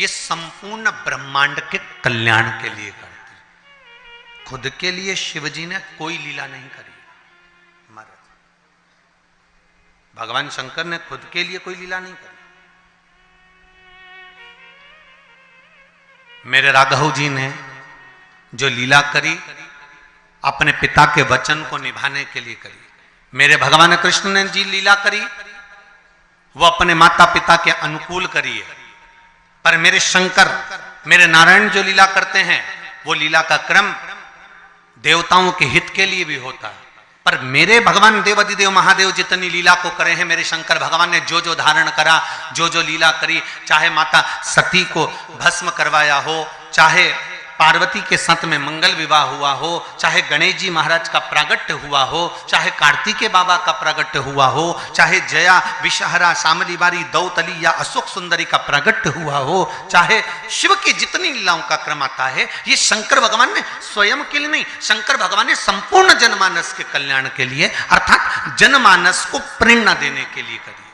ये संपूर्ण ब्रह्मांड के कल्याण के लिए करते हैं। खुद के लिए शिवजी ने कोई लीला नहीं करी महाराज। भगवान शंकर ने खुद के लिए कोई लीला नहीं करी। मेरे राघव जी ने जो लीला करी अपने पिता के वचन को निभाने के लिए करी। मेरे भगवान कृष्ण ने जी लीला करी वो अपने माता पिता के अनुकूल करी है। पर मेरे शंकर, मेरे नारायण जो लीला करते हैं वो लीला का क्रम देवताओं के हित के लिए भी होता है। पर मेरे भगवान देवाधिदेव महादेव जितनी लीला को करे हैं, मेरे शंकर भगवान ने जो जो धारण करा, जो जो लीला करी, चाहे माता सती को भस्म करवाया हो, चाहे पार्वती के साथ में मंगल विवाह हुआ हो, चाहे गणेश जी महाराज का प्रागट्य हुआ हो, चाहे कार्तिकेय बाबा का प्रागट्य हुआ हो, चाहे जया विषहरा शामली बारी दौतली या अशोक सुंदरी का प्रागट्य हुआ हो, चाहे शिव की जितनी लीलाओं का क्रम आता है, ये शंकर भगवान ने स्वयं के लिए नहीं, शंकर भगवान ने संपूर्ण जनमानस के कल्याण के लिए अर्थात जनमानस को प्रेरणा देने के लिए करी।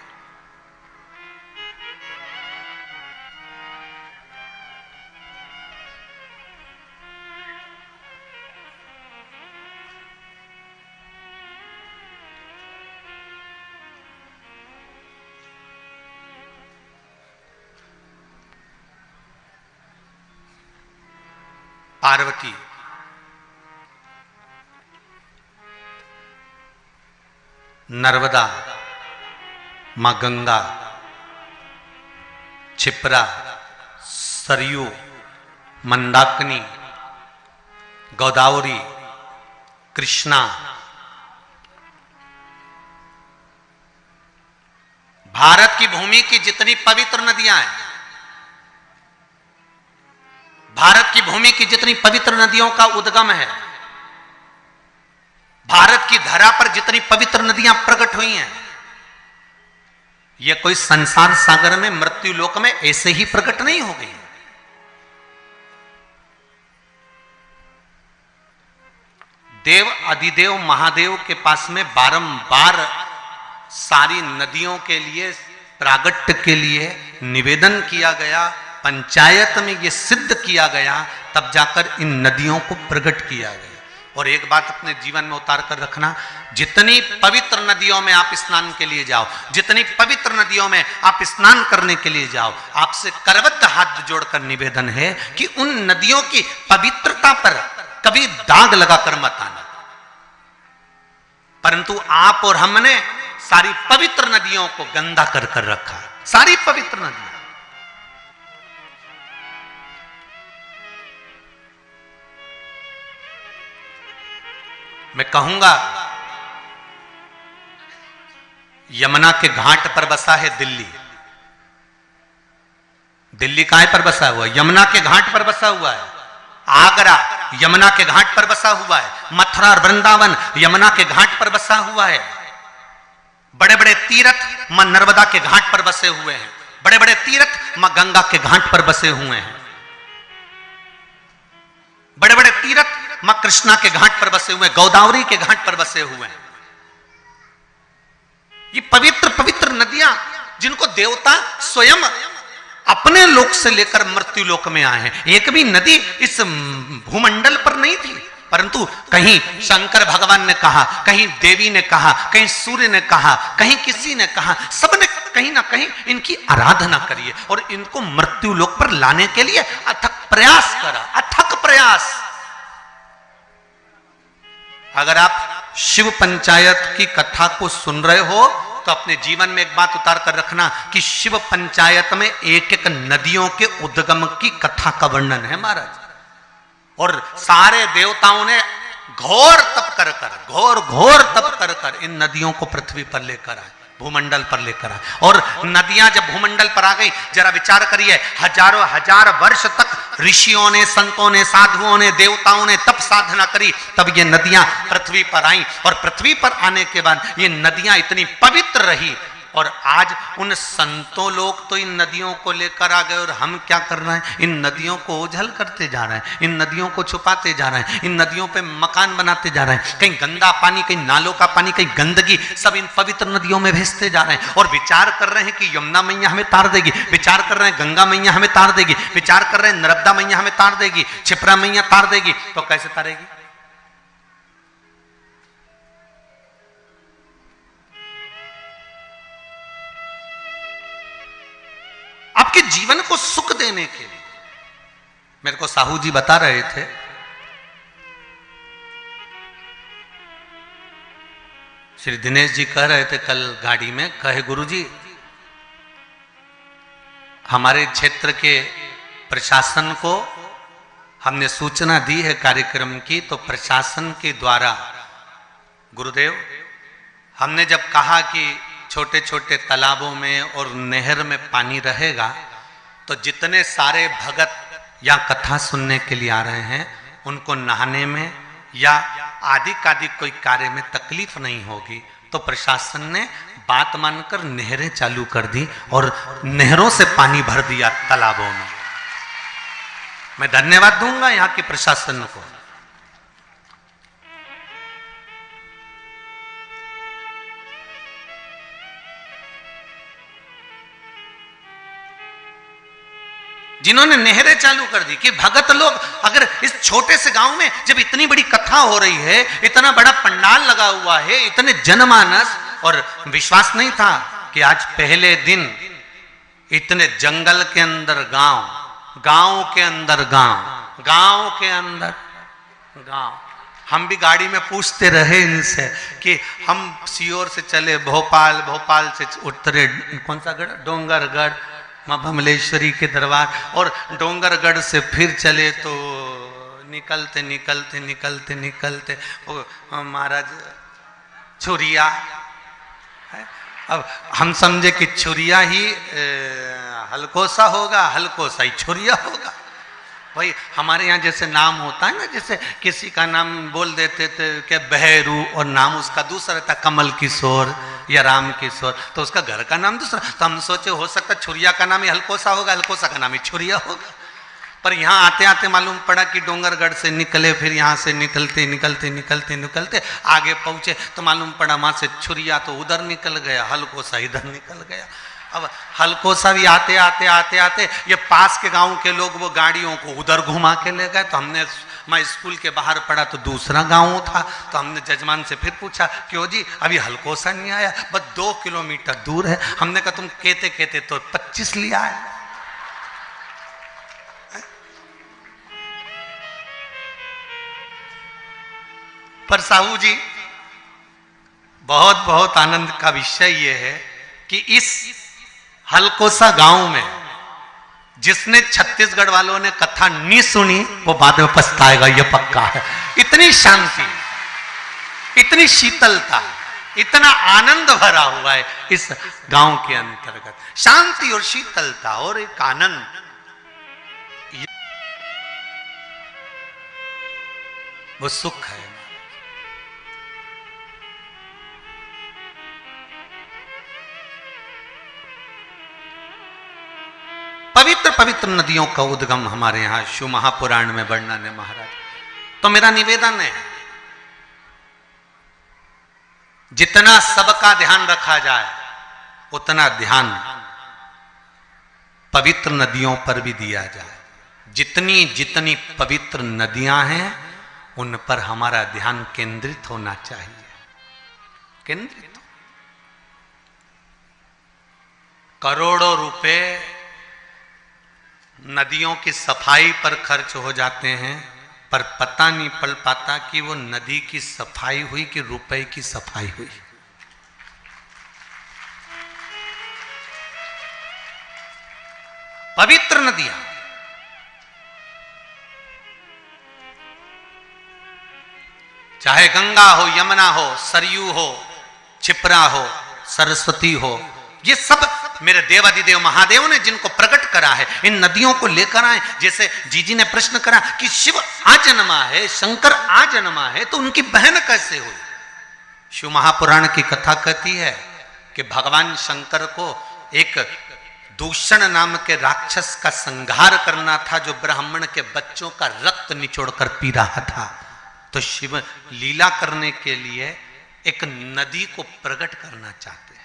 पार्वती नर्मदा, मां गंगा, क्षिप्रा, सरयू, मंदाकिनी, गोदावरी, कृष्णा, भारत की भूमि की जितनी पवित्र नदियां हैं, भारत की भूमि की जितनी पवित्र नदियों का उद्गम है, भारत की धरा पर जितनी पवित्र नदियां प्रकट हुई हैं, ये कोई संसार सागर में मृत्यु लोक में ऐसे ही प्रकट नहीं हो गई। देव अधिदेव महादेव के पास में बारंबार सारी नदियों के लिए प्रागट्य के लिए निवेदन किया गया, पंचायत में यह सिद्ध किया गया, तब जाकर इन नदियों को प्रकट किया गया। और एक बात अपने जीवन में उतार कर रखना, जितनी पवित्र नदियों में आप स्नान के लिए जाओ, जितनी पवित्र नदियों में आप स्नान करने के लिए जाओ, आपसे करबद्ध हाथ जोड़कर निवेदन है कि उन नदियों की पवित्रता पर कभी दाग लगाकर मत आना। परंतु आप और हमने सारी पवित्र नदियों को गंदा कर कर रखा, सारी पवित्र नदियां। मैं कहूंगा यमुना के घाट पर बसा है दिल्ली। दिल्ली कहां पर बसा हुआ है? यमुना के घाट पर बसा हुआ है। आगरा यमुना के घाट पर बसा हुआ है। मथुरा और वृंदावन यमुना के घाट पर बसा हुआ है। बड़े बड़े तीर्थ मां नर्मदा के घाट पर बसे हुए हैं। बड़े बड़े तीर्थ मां गंगा के घाट पर बसे हुए हैं। बड़े बड़े तीर्थ मां कृष्णा के घाट पर बसे हुए, गोदावरी के घाट पर बसे हुए हैं। ये पवित्र पवित्र नदियां जिनको देवता स्वयं अपने लोक से लेकर मृत्यु लोक में आए हैं। एक भी नदी इस भूमंडल पर नहीं थी, परंतु कहीं शंकर भगवान ने कहा, कहीं देवी ने कहा, कहीं सूर्य ने कहा, कहीं किसी ने कहा, सबने कहीं ना कहीं इनकी आराधना करी है और इनको मृत्यु लोक पर लाने के लिए अथक प्रयास करा, अथक प्रयास। अगर आप शिव पंचायत की कथा को सुन रहे हो तो अपने जीवन में एक बात उतार कर रखना कि शिव पंचायत में एक एक नदियों के उद्गम की कथा का वर्णन है महाराज। और सारे देवताओं ने घोर तप कर कर, घोर तप कर कर इन नदियों को पृथ्वी पर लेकर आए, भूमंडल पर लेकर आए। और नदियां जब भूमंडल पर आ गई, जरा विचार करिए, हजारों हजार वर्ष तक ऋषियों ने, संतों ने, साधुओं ने, देवताओं ने तप साधना करी, तब ये नदियां पृथ्वी पर आई। और पृथ्वी पर आने के बाद ये नदियां इतनी पवित्र रही और आज उन संतों लोग तो इन नदियों को लेकर आ गए और हम क्या कर रहे हैं? इन नदियों को ओझल करते जा रहे हैं, इन नदियों को छुपाते जा रहे हैं, इन नदियों पे मकान बनाते जा रहे हैं। कहीं गंदा पानी, कहीं नालों का पानी, कहीं गंदगी सब इन पवित्र नदियों में भेजते जा रहे हैं और विचार कर रहे हैं कि यमुना मैया हमें तार देगी, विचार कर रहे हैं गंगा मैया हमें तार देगी, विचार कर रहे हैं नर्मदा मैया हमें तार देगी, क्षिप्रा मैया तार देगी। तो कैसे तारेगी? आपके जीवन को सुख देने के लिए। मेरे को साहू जी बता रहे थे, श्री दिनेश जी कह रहे थे कल गाड़ी में, कहे गुरुजी हमारे क्षेत्र के प्रशासन को हमने सूचना दी है कार्यक्रम की, तो प्रशासन के द्वारा गुरुदेव हमने जब कहा कि छोटे छोटे तालाबों में और नहर में पानी रहेगा तो जितने सारे भगत या कथा सुनने के लिए आ रहे हैं उनको नहाने में या आदि कादि कोई कार्य में तकलीफ नहीं होगी। तो प्रशासन ने बात मानकर नहरें चालू कर दी और नहरों से पानी भर दिया तालाबों में। मैं धन्यवाद दूंगा यहां के प्रशासन को। जिन्होंने नहरें चालू कर दी कि भगत लोग अगर इस छोटे से गांव में जब इतनी बड़ी कथा हो रही है, इतना बड़ा पंडाल लगा हुआ है, इतने जनमानस, और विश्वास नहीं था कि आज पहले दिन इतने जंगल के अंदर गांव, गांव के अंदर गांव, गांव के अंदर गांव। हम भी गाड़ी में पूछते रहे इनसे कि हम सीहोर से चले भोपाल, भोपाल से उतरे कौन सा गढ़, डोंगरगढ़, मां भमलेश्वरी के दरबार, और डोंगरगढ़ से फिर चले तो निकलते निकलते निकलते निकलते महाराज छुरिया। अब हम समझे कि छुरिया ही हलकोसा होगा, हलकोसा ही छुरिया होगा। भाई हमारे यहाँ जैसे नाम होता है ना, जैसे किसी का नाम बोल देते थे कि बहरू और नाम उसका दूसरा था, कमल किशोर या राम किशोर, तो उसका घर का नाम दूसरा। तो हम सोचे हो सकता छुरिया का नाम ही हलकोसा होगा, हलकोसा का नाम ही छुरिया होगा। पर यहाँ आते आते मालूम पड़ा कि डोंगरगढ़ से निकले, फिर यहाँ से निकलते निकलते निकलते निकलते आगे पहुंचे तो मालूम पड़ा वहां से छुरिया तो उधर निकल गया, हलकोसा इधर निकल गया। अब हलकोसा भी आते आते आते आते ये पास के गांव के लोग वो गाड़ियों को उधर घुमा के ले गए। तो हमने, मैं स्कूल के बाहर पढ़ा तो दूसरा गांव था, तो हमने जजमान से फिर पूछा क्यों जी अभी हलकोसा नहीं आया, बस 2 किलोमीटर दूर है। हमने कहा तुम कहते कहते तो 25 लिया है। पर साहू जी बहुत बहुत आनंद का विषय यह है कि इस हलकोसा गांव में जिसने छत्तीसगढ़ वालों ने कथा नहीं सुनी वो बाद में पछताएगा, ये पक्का है। इतनी शांति, इतनी शीतलता, इतना आनंद भरा हुआ है इस गांव के अंतर्गत, शांति और शीतलता और एक आनंद। वो सुख है। पवित्र पवित्र नदियों का उद्गम हमारे यहां शिव महापुराण में वर्णन है महाराज। तो मेरा निवेदन है जितना सबका ध्यान रखा जाए उतना ध्यान पवित्र नदियों पर भी दिया जाए। जितनी जितनी पवित्र नदियां हैं उन पर हमारा ध्यान केंद्रित होना चाहिए, केंद्रित। करोड़ों रुपए नदियों की सफाई पर खर्च हो जाते हैं, पर पता नहीं पड़ पाता कि वो नदी की सफाई हुई कि रुपए की सफाई हुई। पवित्र नदियां, चाहे गंगा हो, यमुना हो, सरयू हो, क्षिप्रा हो, सरस्वती हो, ये सब मेरे देवादिदेव महादेव ने जिनको प्रकट करा है, इन नदियों को लेकर आए। जैसे जीजी ने प्रश्न करा कि शिव आजन्मा है, शंकर आजन्मा है, तो उनकी बहन कैसे हुई? शिव महापुराण की कथा कहती है कि भगवान शंकर को एक दूषण नाम के राक्षस का संहार करना था जो ब्राह्मण के बच्चों का रक्त निचोड़कर पी रहा था। तो शिव लीला करने के लिए एक नदी को प्रकट करना चाहते हैं।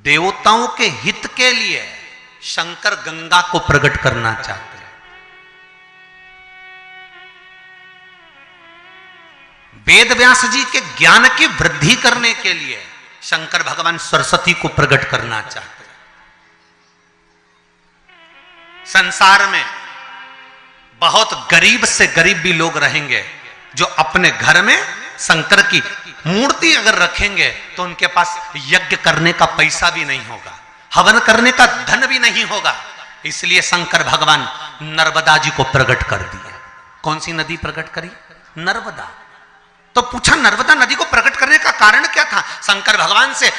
देवताओं के हित के लिए शंकर गंगा को प्रकट करना चाहते हैं। वेद व्यास जी के ज्ञान की वृद्धि करने के लिए शंकर भगवान सरस्वती को प्रकट करना चाहते हैं। संसार में बहुत गरीब से गरीब भी लोग रहेंगे जो अपने घर में शंकर की मूर्ति अगर रखेंगे तो उनके पास यज्ञ करने का पैसा भी नहीं होगा, हवन करने का धन भी नहीं होगा। इसलिए शंकर भगवान नर्मदा जी को प्रकट कर दिया। कौन सी नदी प्रकट करी? नर्मदा। तो पूछा नर्मदा नदी को प्रकट करने का कारण क्या था? शंकर भगवान से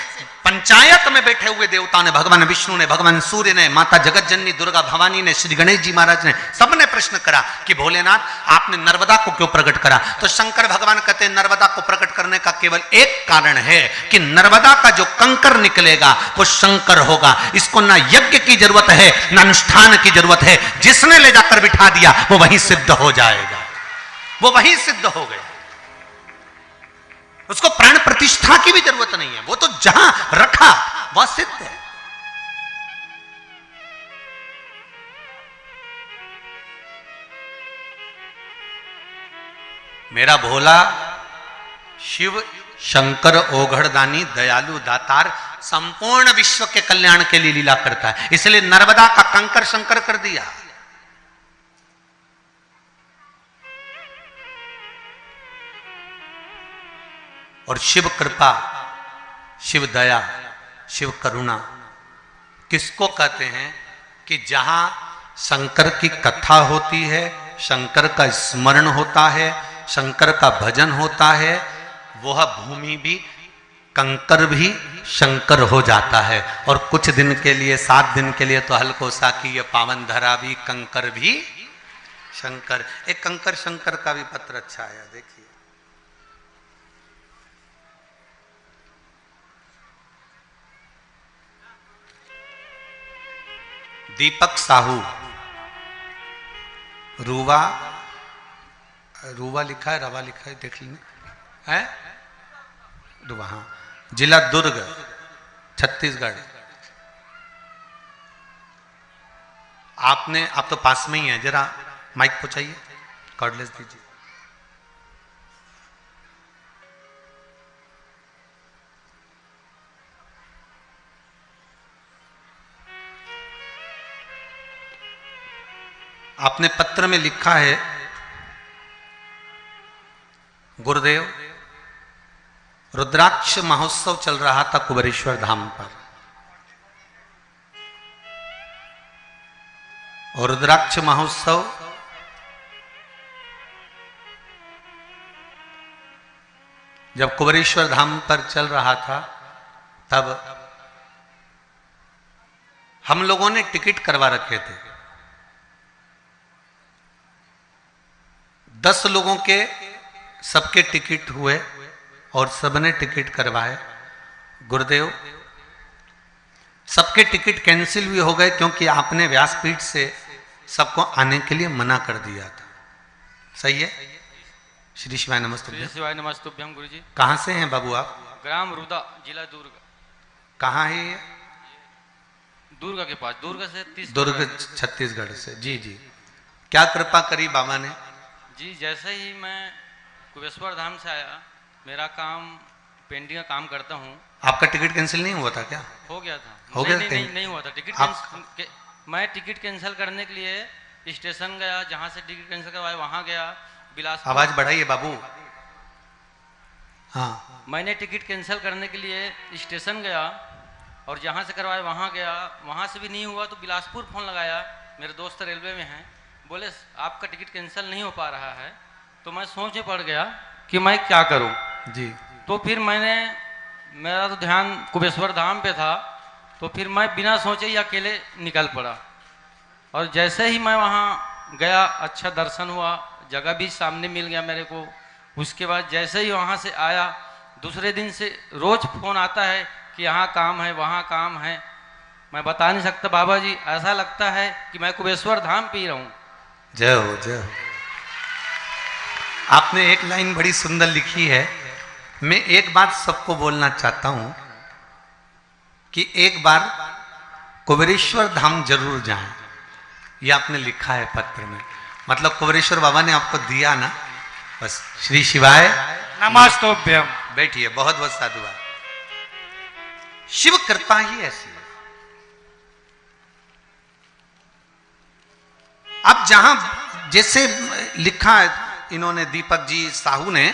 पंचायत में बैठे हुए देवताओं ने, भगवान विष्णु ने, भगवान सूर्य ने, माता जगत जननी दुर्गा भवानी ने, श्री गणेश जी महाराज ने, सबने प्रश्न करा कि भोलेनाथ आपने नर्मदा को क्यों प्रकट करा? तो शंकर भगवान कहते हैं नर्मदा को प्रकट करने का केवल एक कारण है कि नर्मदा का जो कंकर निकलेगा वो शंकर होगा। इसको ना यज्ञ की जरूरत है ना अनुष्ठान की जरूरत है। जिसने ले जाकर बिठा दिया वो वहीं सिद्ध हो जाएगा, वो वहीं सिद्ध हो गया। उसको प्राण प्रतिष्ठा की भी जरूरत नहीं है, वो तो जहां रखा वह सिद्ध है। मेरा भोला शिव शंकर ओघड़दानी दयालु दातार संपूर्ण विश्व के कल्याण के लिए लीला करता है। इसलिए नर्मदा का कंकर शंकर कर दिया। और शिव कृपा, शिव दया, शिव करुणा किसको कहते हैं? कि जहां शंकर की कथा होती है, शंकर का स्मरण होता है, शंकर का भजन होता है, वह भूमि भी, कंकर भी शंकर हो जाता है। और कुछ दिन के लिए, 7 दिन के लिए तो हलकोसा की ये पावन धरा भी, कंकर भी शंकर। एक कंकर शंकर का भी पत्र अच्छा आया, देखिए। दीपक साहू, रूवा, रूवा लिखा है, रवा लिखा है, देख लेना है, रूवा, हाँ, जिला दुर्ग, छत्तीसगढ़। आप तो पास में ही हैं, जरा माइक पहुंचाइए, कॉर्डलेस दीजिए। आपने पत्र में लिखा है, गुरुदेव रुद्राक्ष महोत्सव चल रहा था कुबेरेश्वर धाम पर, और रुद्राक्ष महोत्सव जब कुबेरेश्वर धाम पर चल रहा था तब हम लोगों ने टिकट करवा रखे थे। 10 लोगों के सबके टिकट हुए और सबने टिकट करवाए। गुरुदेव सबके टिकट कैंसिल भी हो गए क्योंकि आपने व्यासपीठ से सबको आने के लिए मना कर दिया था। सही है? श्री शिवाय नमस्तुभ्यम। शिवाय नमस्तुभ्यम गुरुजी। कहाँ से हैं बाबू आप? ग्राम रुदा, जिला दुर्ग। कहाँ है ये? दुर्ग के पास, दुर्ग से 30 दुर्ग छत्तीसगढ़ से। जी जी, क्या कृपा करी बाबा ने? जी, जैसे ही मैं कुबेरेश्वर धाम से आया, मेरा काम पेंटिंग का काम करता हूँ। आपका टिकट कैंसिल नहीं हुआ था क्या? हो गया था। हो गया? नहीं हुआ था टिकट। मैं टिकट कैंसिल करने के लिए स्टेशन गया, जहाँ से टिकट कैंसिल करवाया वहाँ गया, बिलासपुर। आवाज बढ़ाइए बाबू। हाँ, मैंने टिकट कैंसिल करने के लिए स्टेशन गया और जहाँ से करवाया वहाँ गया, वहाँ से भी नहीं हुआ तो बिलासपुर फ़ोन लगाया। मेरे दोस्त रेलवे में हैं, बोले आपका टिकट कैंसिल नहीं हो पा रहा है। तो मैं सोच में पड़ गया कि मैं क्या करूं जी। तो फिर मेरा तो ध्यान कुबेरेश्वर धाम पे था, तो फिर मैं बिना सोचे ही अकेले निकल पड़ा। और जैसे ही मैं वहाँ गया, अच्छा दर्शन हुआ, जगह भी सामने मिल गया मेरे को, उसके बाद जैसे ही वहाँ से आया, दूसरे दिन से रोज फोन आता है कि यहाँ काम है, वहाँ काम है। मैं बता नहीं सकता बाबा जी, ऐसा लगता है कि मैं कुबेश्वर धाम पी रहा हूँ। जय हो, जय हो। आपने एक लाइन बड़ी सुंदर लिखी है। मैं एक बात सबको बोलना चाहता हूं कि एक बार कुबेरेश्वर धाम जरूर जाएं। ये आपने लिखा है पत्र में, मतलब कुबेरेश्वर बाबा ने आपको दिया ना, बस। श्री शिवाय नमस्तोभ्यम। बैठिए, बहुत बहुत साधुवाद। शिव कृपा ही ऐसी है। अब जहां जैसे लिखा है इन्होंने, दीपक जी साहू ने,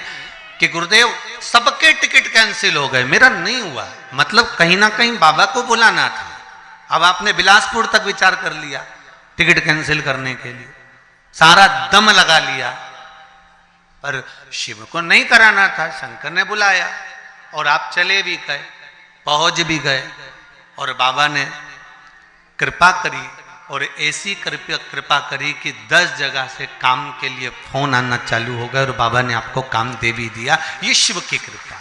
कि गुरुदेव सबके टिकट कैंसिल हो गए, मेरा नहीं हुआ। मतलब कहीं ना कहीं बाबा को बुलाना था। अब आपने बिलासपुर तक विचार कर लिया टिकट कैंसिल करने के लिए, सारा दम लगा लिया, पर शिव को नहीं कराना था। शंकर ने बुलाया और आप चले भी गए, पहुंच भी गए, और बाबा ने कृपा करी, और ऐसी कृपा करी कि 10 जगह से काम के लिए फोन आना चालू हो गए, और बाबा ने आपको काम दे भी दिया। ये शिव की कृपा।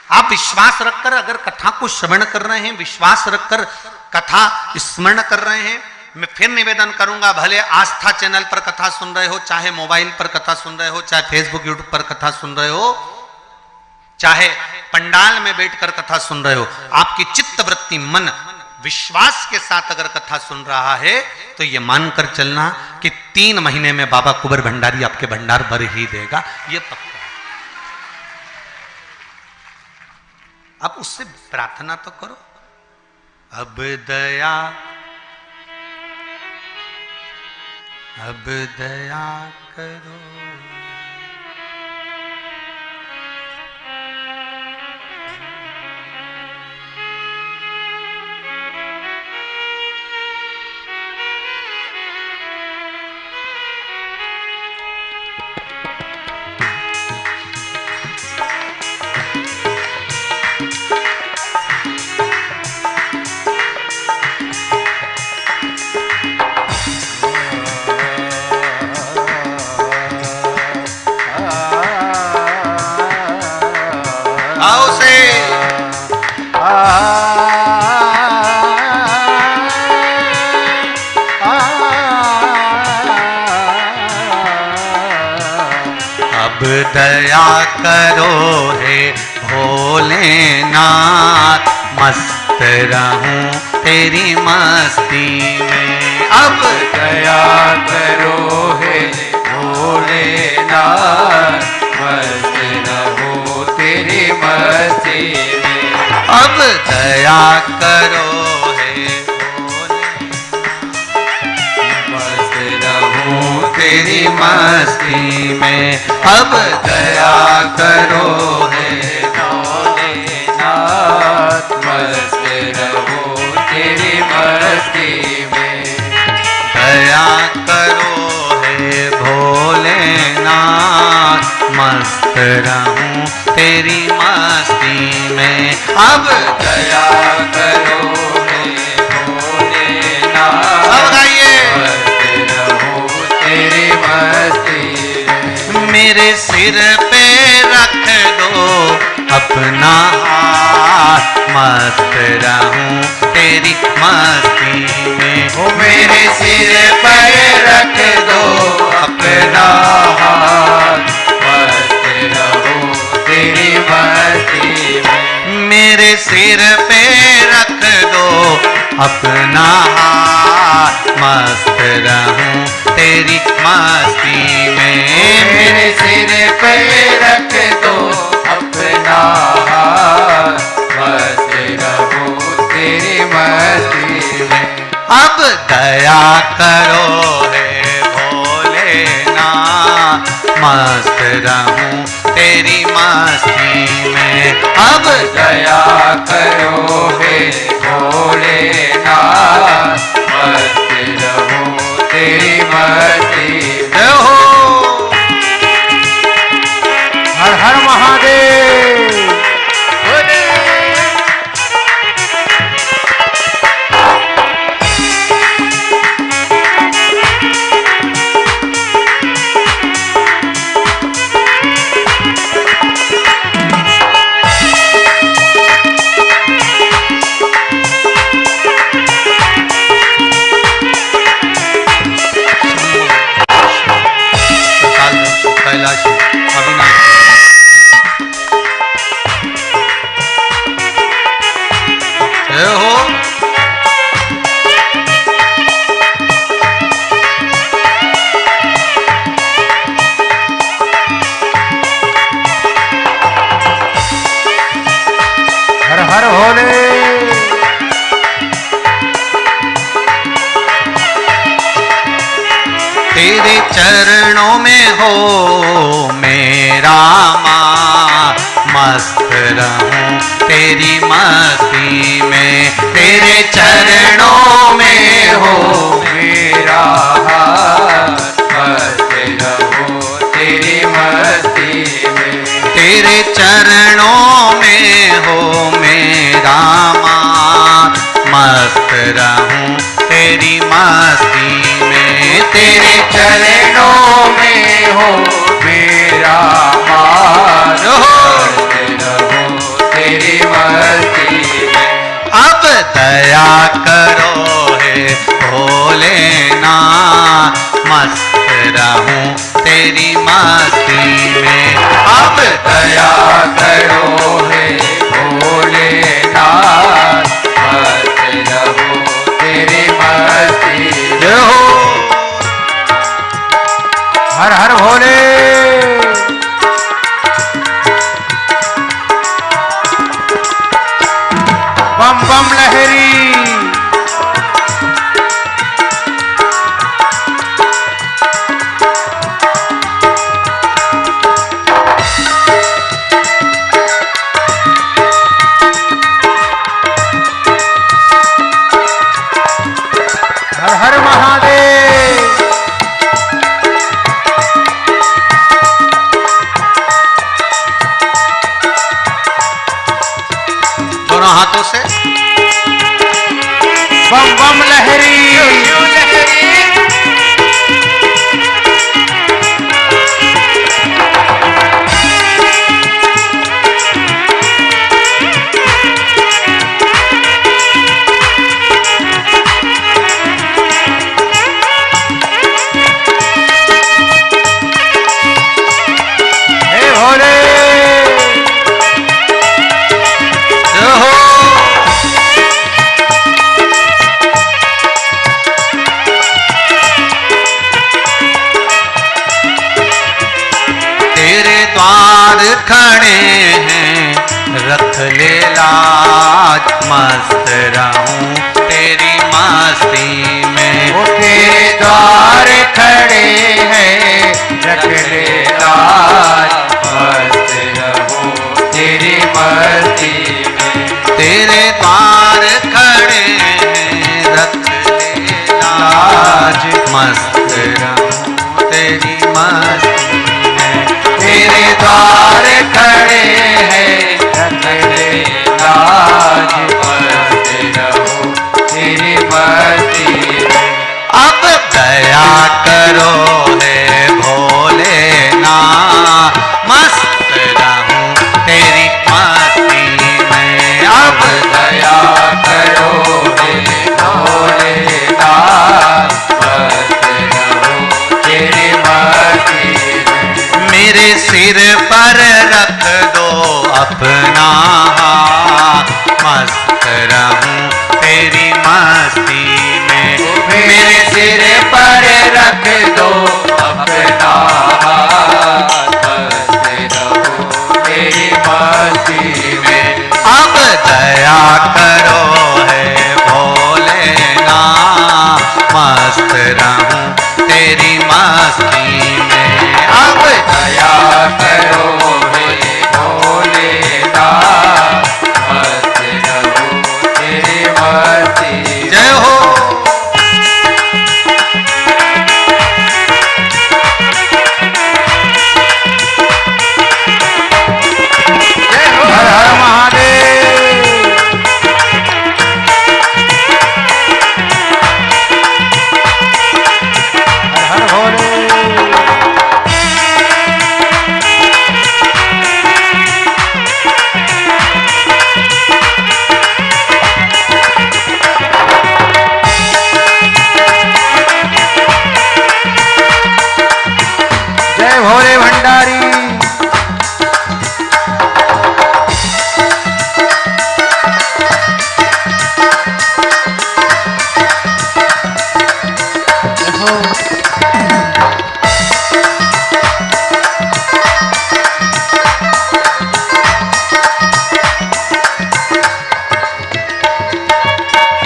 आप विश्वास रखकर अगर कथा को श्रवण कर रहे हैं, विश्वास रखकर कथा स्मरण कर रहे हैं, मैं फिर निवेदन करूंगा, भले आस्था चैनल पर कथा सुन रहे हो, चाहे मोबाइल पर कथा सुन रहे हो, चाहे फेसबुक यूट्यूब पर कथा सुन रहे हो, चाहे पंडाल में बैठकर कथा सुन रहे हो, आपकी चित्त वृत्ति मन विश्वास के साथ अगर कथा सुन रहा है तो ये मानकर चलना कि 3 महीने में बाबा कुंवर भंडारी आपके भंडार भर ही देगा, ये पक्का। अब उससे प्रार्थना तो करो, अब दया करो, दया करो हे भोलेनाथ, मस्त रहूं तेरी मस्ती में। अब दया करो हे भोलेनाथ, मस्त रहूं तेरी मस्ती में। अब दया करो हे भोलेनाथ, मस्त रहूं तेरी मस्ती में। अब दया करो हे भोलेनाथ, मस्त रहूं तेरी मस्ती में। दया करो हे भोलेनाथ, मस्त रहूं तेरी मस्ती में। अब दया करो हे भोलेनाथ, अब गाइए, मस्त रहूं तेरी मस्ती में। मेरे सिर पे रख दो अपना हाथ, मस्त रहूं तेरी मस्ती में। ओ मेरे सिर पर रख दो अपना हाथ, मस्त रहूं तेरी मस्ती में। मेरे सिर पे रख दो अपना हाथ, मस्त रहूं तेरी मस्ती में। मेरे सिर पे रख दो अपना हाथ, मस्त रहूं तेरी मस्ती में। अब दया करो हे भोलेनाथ, मस्त रहूं तेरी मस्ती में। अब दया करो हे भोलेनाथ, मस्त रहूं तेरी मस्ती में। जय हो। हर हर महादेव। जय हो। हर हर भोले। तेरे चरणों में हो मेरा माँ, मस्त रहूं तेरी मस्ती में। तेरे चरणों में हो मेरा हाथ, मस्त रहूं तेरी मस्ती में। तेरे चरणों में हो मेरा माँ, मस्त रहूं तेरी मस्ती में। तेरे चरणों में हो मेरा मान, मस्त रहूं तेरी मस्ती में। अब दया करो हे भोलेनाथ, मस्त रहूं तेरी मस्ती में। अब दया करो हे भोलेनाथ, मस्त रहूं तेरी मस्ती में। जय हो। हर हर भोले। बम बम लहरी। हर हर महादेव। दोनों हाथों से बम बम लहरी। हे भोले। जय हो। तेरे द्वार खड़े हैं रख ले लाज, मस्त रहूं तेरी मस्ती में। वो तेरे द्वार खड़े हैं रख ले लाज, मस्त रहूं तेरी मस्ती में। तेरे द्वार खड़े हैं रख ले लाज, मस्त रहूं तेरी मस्ती में। तेरे द्वार खड़े हैं रख ले लाज, मस्त रहूं तेरी मस्ती में। अब दया करो हे भोलेनाथ, मस्त रहूं तेरी मस्ती में। अब दया करो हे भोलेनाथ, मस्त रहूं तेरी मस्ती में। मेरे सिर पर रख दो अपना हाथ, मस्त रहूं तेरी मस्ती में। मेरे सिर पर रख दो अपना हाथ, मस्त रहूं तेरी मस्ती में। अब दया करो हे भोलेनाथ, मस्त रहूं तेरी मस्ती में। अब दया करो हे भोलेनाथ, मस्त रहूं तेरी मस्ती। जय हो।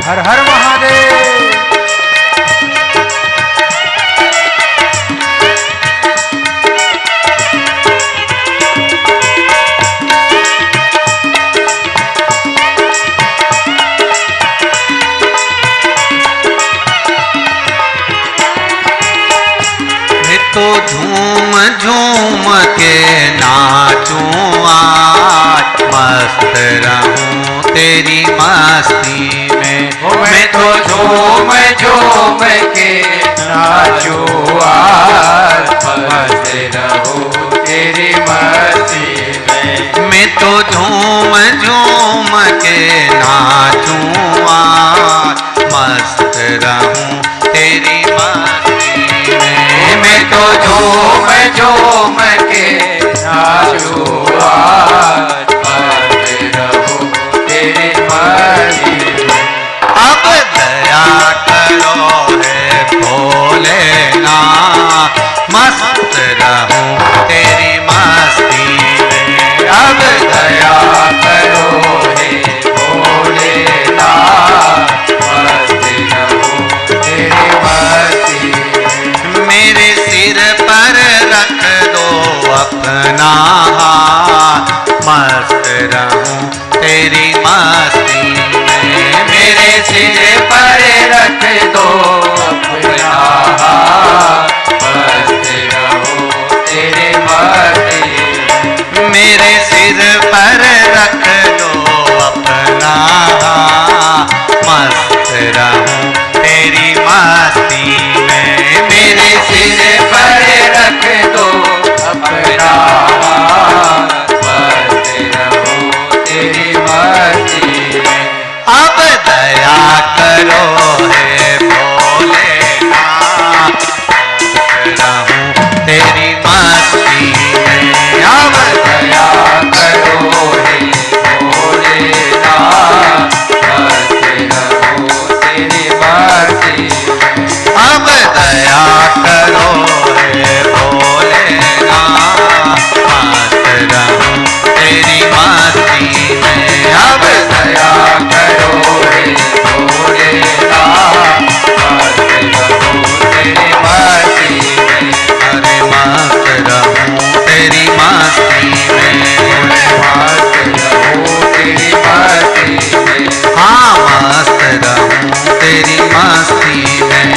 हर हर महादेव। तो झूम झूम के नाचूं आज, मस्त रहूं तेरी मस्ती में। मैं तो झूम झूम के नाचूं आज, मस्त रहूं तेरी मस्ती में। मैं तो झूम झूम के नाचूं आज, मस्त रहूं तेरी मस्ती में। मैं तो झूम झूम के नाचूं आज, मस्त रहूं तेरी मस्ती में। अब दया करो है भोलेनाथ, मस्त रहूं तेरी मस्ती में। अब दया करो हे भोलेनाथ, मस्त रहूं तेरी मस्ती में। मेरे सिर पर रख दो अपना हाथ, मस्त रहूं तेरी मस्ती में। मेरे सिर पर रख दो अपना हाथ, मस्त रहूं तेरी मस्ती में। मेरे सिर पर रख दो अपना हाथ, मस्त रहूं तेरी मस्ती में। मेरे सिर पर रख दो अपना हाथ, मस्त रहूं तेरी मस्ती में। अब दया करो हे भोलेनाथ, मस्त रहूं तेरी मस्ती में। अब दया करो हे भोलेनाथ, मस्त रहूं तेरी मस्ती में। अब दया करो हे भोलेनाथ, मस्त रहूं तेरी मस्ती में। अब दया करो हे भोलेनाथ, मस्त रहूं तेरी मस्ती में। अरे मस्त रहूं तेरी मस्ती में। मस्त रहूं तेरी मस्ती में। हाँ मस्त रहूं तेरी मस्ती में।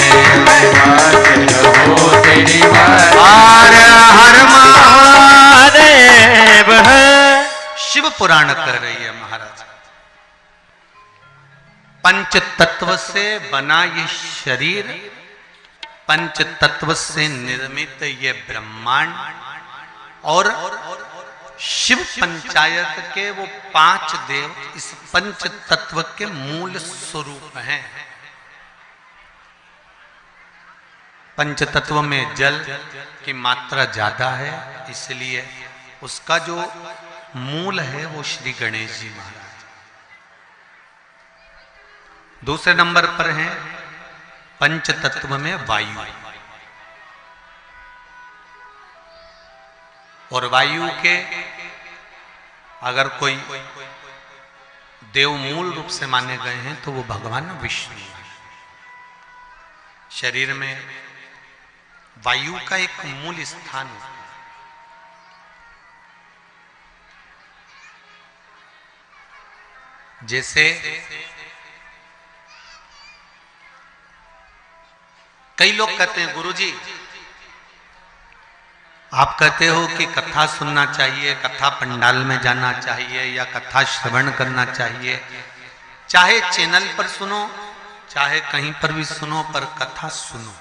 मस्त रहूं तेरी मस्ती। हर हर महादेव है। शिव पुराण कह रही है महाराज, पंच तत्व से बना ये शरीर, पंच तत्व से निर्मित ये ब्रह्मांड, और शिव पंचायत के वो 5 देव इस पंच तत्व के मूल स्वरूप हैं। पंच तत्व में जल की मात्रा ज्यादा है, इसलिए उसका जो मूल है वो श्री गणेश जी महाराज। दूसरे नंबर पर हैं पंच तत्व में वायु, और वायु के अगर कोई देव मूल रूप से माने गए हैं तो वो भगवान विष्णु हैं। शरीर में वायु का एक मूल स्थान है। जैसे कई लोग कहते हैं गुरुजी, आप कहते हो कि कथा सुनना चाहिए, कथा पंडाल में जाना चाहिए, या कथा श्रवण करना चाहिए, चाहे चैनल पर सुनो चाहे कहीं पर भी सुनो, पर कथा सुनो।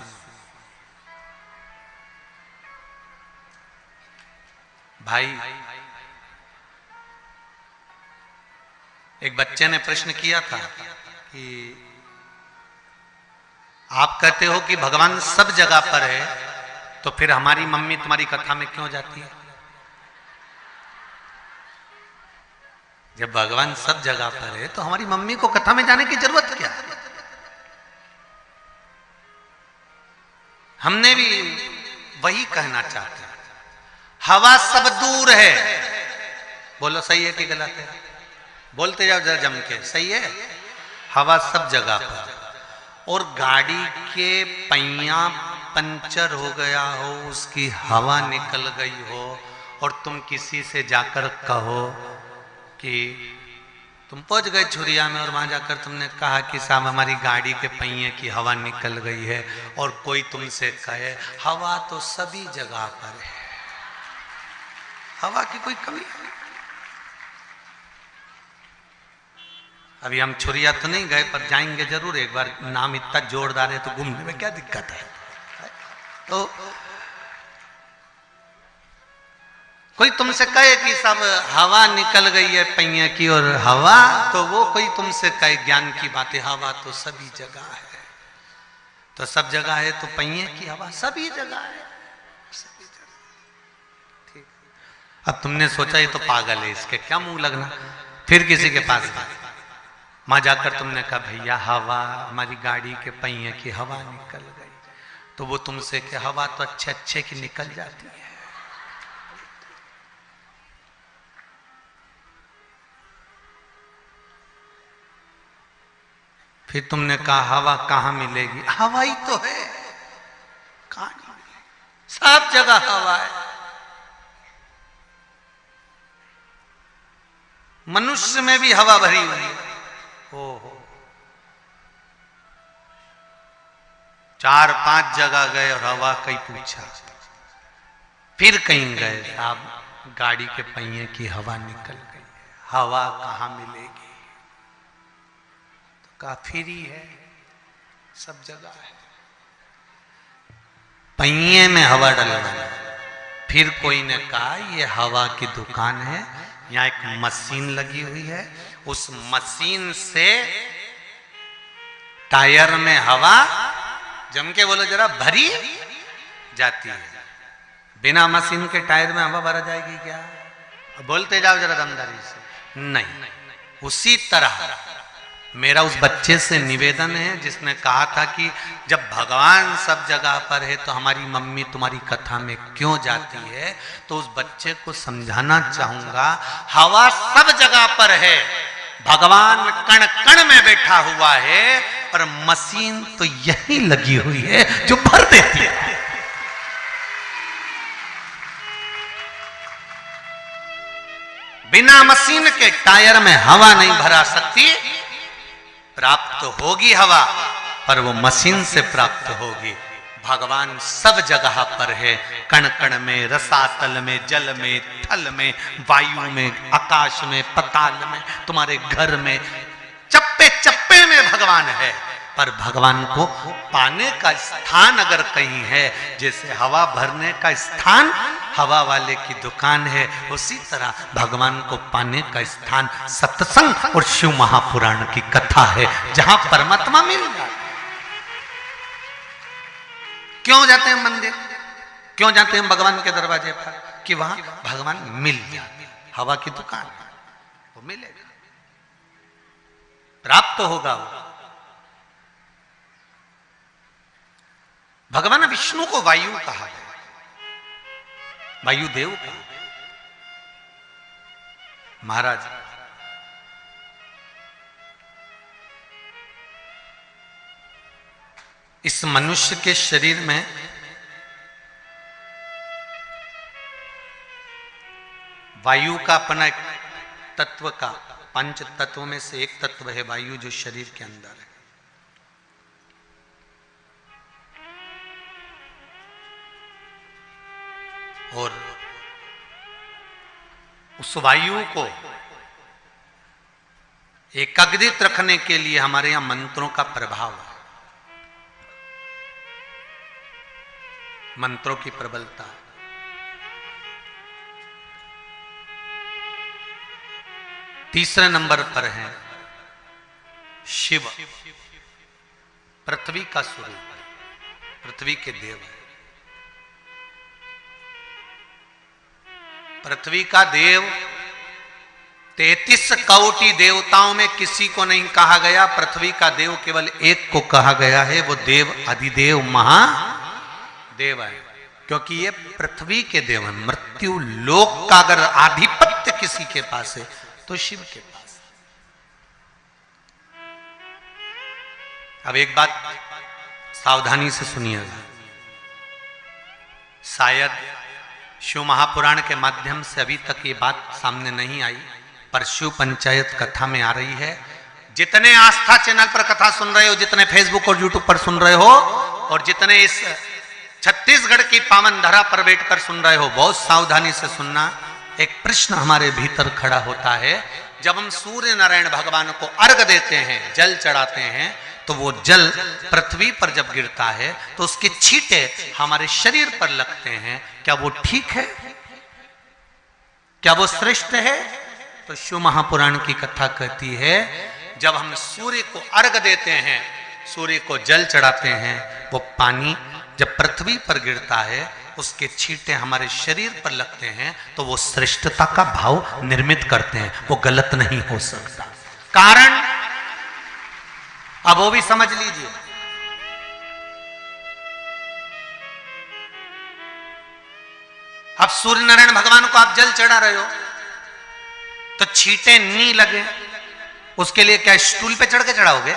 भाई, एक बच्चे ने प्रश्न किया था कि आप कहते हो कि भगवान सब जगह पर है, तो फिर हमारी मम्मी तुम्हारी कथा में क्यों जाती है? जब भगवान सब जगह पर है तो हमारी मम्मी को कथा में जाने की जरूरत क्या है? हमने भी वही कहना चाहते हैं। हवा सब दूर है, बोलो सही है कि गलत है? बोलते जाओ जरा जम के, सही है? हवा सब जगह पर, और गाड़ी के पहिया पंचर हो गया हो, उसकी हवा निकल गई हो, और तुम किसी से जाकर कहो कि तुम पहुंच गए छुरिया में और वहां जाकर तुमने कहा कि साहब हमारी गाड़ी के पहिए की हवा निकल गई है, और कोई तुमसे कहे हवा तो सभी जगह पर है, हवा की कोई कमी नहीं। अभी हम छुरिया तो नहीं गए, पर जाएंगे जरूर एक बार, नाम इतना जोरदार है तो घूमने में क्या दिक्कत है। तो कोई तुमसे कहे कि सब हवा निकल गई है पहिए की, और हवा तो वो कोई तुमसे कहे ज्ञान की बात है, हवा तो सभी जगह है। तो सब जगह है तो पहिए की हवा सभी जगह है, सभी जगह। ठीक। अब तुमने सोचा ये तो पागल है, इसके क्या मुंह लगना। फिर किसी के पास गए, वहां जाकर तुमने कहा भैया हवा, हमारी गाड़ी के पहिए की हवा निकल गई। तो वो तुमसे कि हवा तो अच्छे अच्छे की निकल जाती है। फिर तुमने कहा हवा कहां मिलेगी, हवा ही तो है, कहां नहीं मिलेगी, सब जगह हवा है। मनुष्य में भी हवा भरी हुई है। हो 4-5 जगह गए और हवा कहीं पूछा, फिर कहीं गए, आप गाड़ी के पहिए की हवा निकल गई, हवा कहां मिलेगी। काफिरी है, सब जगह है, पहिए में हवा डलवाना। फिर कोई ने कहा ये हवा की दुकान है, यहाँ एक मशीन लगी हुई है, उस मशीन से टायर में हवा, जम के बोलो जरा, भरी जाती है। बिना मशीन के टायर में हवा भरा जाएगी क्या? बोलते जाओ जरा दमदारी से। नहीं, उसी तरह मेरा उस बच्चे से निवेदन है जिसने कहा था कि जब भगवान सब जगह पर है तो हमारी मम्मी तुम्हारी कथा में क्यों जाती है। तो उस बच्चे को समझाना चाहूंगा, हवा सब जगह पर है, भगवान कण कण में बैठा हुआ है, पर मशीन तो यही लगी हुई है जो भर देती है। बिना मशीन के टायर में हवा नहीं भरा सकती। प्राप्त होगी हवा, पर वो मशीन से प्राप्त होगी। भगवान सब जगह पर है, कण कण में, रसातल में, जल में, थल में, वायु में, आकाश में, पताल में, तुम्हारे घर में, चप्पे चप्पे में भगवान है। पर भगवान को पाने का स्थान अगर कहीं है, जैसे हवा भरने का स्थान हवा वाले की दुकान है, उसी तरह भगवान को पाने का स्थान सत्संग और शिव महापुराण की कथा है, जहां परमात्मा मिल जाता है। क्यों जाते हैं मंदिर, क्यों जाते हैं भगवान के दरवाजे पर? कि वहां भगवान मिल जाए। हवा की दुकान है, वो मिलेगा, प्राप्त होगा वो। भगवान विष्णु को वायु कहा है, वायुदेव का। महाराज इस मनुष्य के शरीर में वायु का अपना एक तत्व का, 5 तत्वों में से एक तत्व है वायु, जो शरीर के अंदर है। और उस वायु को एकाग्रित रखने के लिए हमारे यहां मंत्रों का प्रभाव है, मंत्रों की प्रबलता। तीसरे नंबर पर है शिव, पृथ्वी का स्वरूप, पृथ्वी के देव है। पृथ्वी का देव 33 कोटि देवताओं में किसी को नहीं कहा गया, पृथ्वी का देव केवल एक को कहा गया है, वो देव अधिदेव महादेव है, क्योंकि ये पृथ्वी के देव है। मृत्यु लोक का अगर आधिपत्य किसी के पास है तो शिव के पास। अब एक बात सावधानी से सुनिएगा, शायद शिव महापुराण के माध्यम से अभी तक ये बात सामने नहीं आई, पर शिव पंचायत कथा में आ रही है। जितने आस्था चैनल पर कथा सुन रहे हो, जितने फेसबुक और यूट्यूब पर सुन रहे हो, और जितने इस छत्तीसगढ़ की पावन धरा पर बैठकर सुन रहे हो, बहुत सावधानी से सुनना। एक प्रश्न हमारे भीतर खड़ा होता है, जब हम सूर्य नारायण भगवान को अर्घ देते हैं, जल चढ़ाते हैं, तो वो जल पृथ्वी पर जब गिरता है तो उसके छींटे हमारे शरीर पर लगते हैं। क्या वो ठीक है? क्या वो श्रेष्ठ है? तो शिव महापुराण की कथा कहती है, जब हम सूर्य को अर्घ देते हैं, सूर्य को जल चढ़ाते हैं, वो पानी जब पृथ्वी पर गिरता है, उसके छींटे हमारे शरीर पर लगते हैं, तो वो श्रेष्ठता का भाव निर्मित करते हैं, वो गलत नहीं हो सकता। कारण अब वो भी समझ लीजिए। अब सूर्य नारायण भगवान को आप जल चढ़ा रहे हो तो छींटे नहीं लगे, उसके लिए क्या स्टूल पे चढ़ के चढ़ाओगे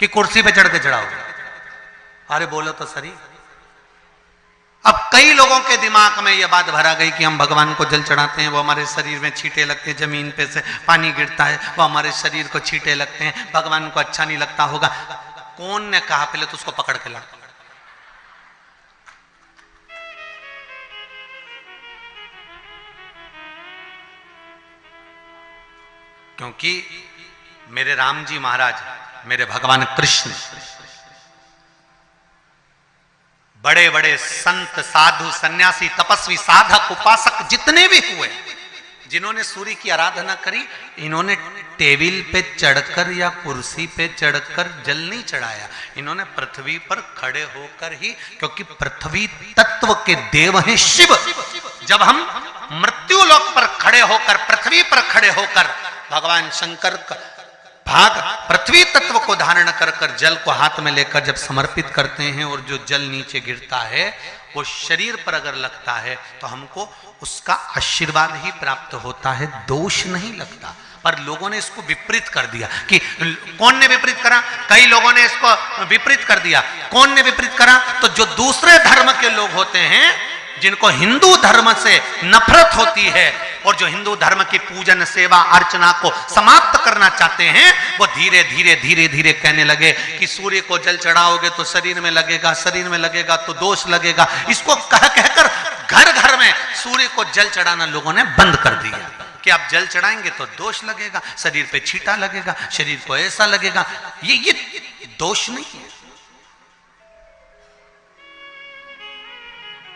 कि कुर्सी पे चढ़ के चढ़ाओगे? अरे बोलो तो सही। अब कई लोगों के दिमाग में यह बात भरा गई कि हम भगवान को जल चढ़ाते हैं, वो हमारे शरीर में छींटे लगते हैं, जमीन पे से पानी गिरता है, वो हमारे शरीर को छींटे लगते हैं, भगवान को अच्छा नहीं लगता होगा। कौन ने कहा? पहले तो उसको पकड़ के ला। क्योंकि मेरे राम जी महाराज, मेरे भगवान कृष्ण, बड़े बड़े संत, साधु, सन्यासी, तपस्वी, साधक, उपासक जितने भी हुए, जिन्होंने सूर्य की आराधना करी, इन्होंने टेबल पे चढ़कर या कुर्सी पे चढ़कर जल नहीं चढ़ाया, इन्होंने पृथ्वी पर खड़े होकर ही, क्योंकि पृथ्वी तत्व के देव हैं शिव। जब हम मृत्यु लोक पर खड़े होकर, पृथ्वी पर खड़े होकर भगवान शंकर का भाग पृथ्वी तत्व को धारण कर कर जल को हाथ में लेकर जब समर्पित करते हैं, और जो जल नीचे गिरता है वो शरीर पर अगर लगता है तो हमको उसका आशीर्वाद ही प्राप्त होता है, दोष नहीं लगता। पर लोगों ने इसको विपरीत कर दिया। कि कौन ने विपरीत करा? कई लोगों ने इसको विपरीत कर दिया। कौन ने विपरीत करा? तो जो दूसरे धर्म के लोग होते हैं, जिनको हिंदू धर्म से नफरत होती है और जो हिंदू धर्म की पूजन, सेवा, अर्चना को समाप्त करना चाहते हैं, वो धीरे धीरे धीरे धीरे कहने लगे कि सूर्य को जल चढ़ाओगे तो शरीर में लगेगा, शरीर में लगेगा तो दोष लगेगा। इसको कह कहकर घर घर में सूर्य को जल चढ़ाना लोगों ने बंद कर दिया कि आप जल चढ़ाएंगे तो दोष लगेगा, शरीर पे छींटा लगेगा, शरीर को ऐसा लगेगा। ये दोष नहीं है।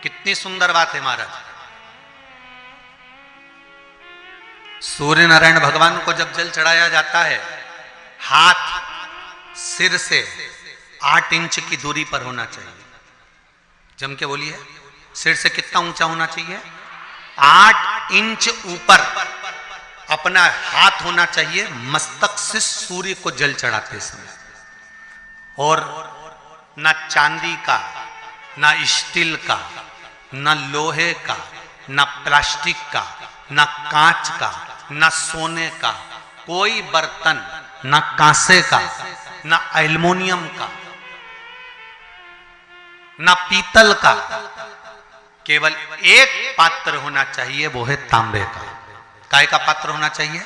कितनी सुंदर बात है महाराज। सूर्य नारायण भगवान को जब जल चढ़ाया जाता है, हाथ सिर से 8 इंच की दूरी पर होना चाहिए। जम के बोलिए, सिर से कितना ऊंचा होना चाहिए? 8 इंच ऊपर अपना हाथ होना चाहिए मस्तक से सूर्य को जल चढ़ाते समय। और ना चांदी का, ना स्टील का, ना लोहे का, ना प्लास्टिक का, ना कांच का, ना सोने का कोई बर्तन, ना कांसे का, ना एल्युमिनियम का, ना पीतल का, केवल एक पात्र होना चाहिए, वो है तांबे का। काय का पात्र होना चाहिए?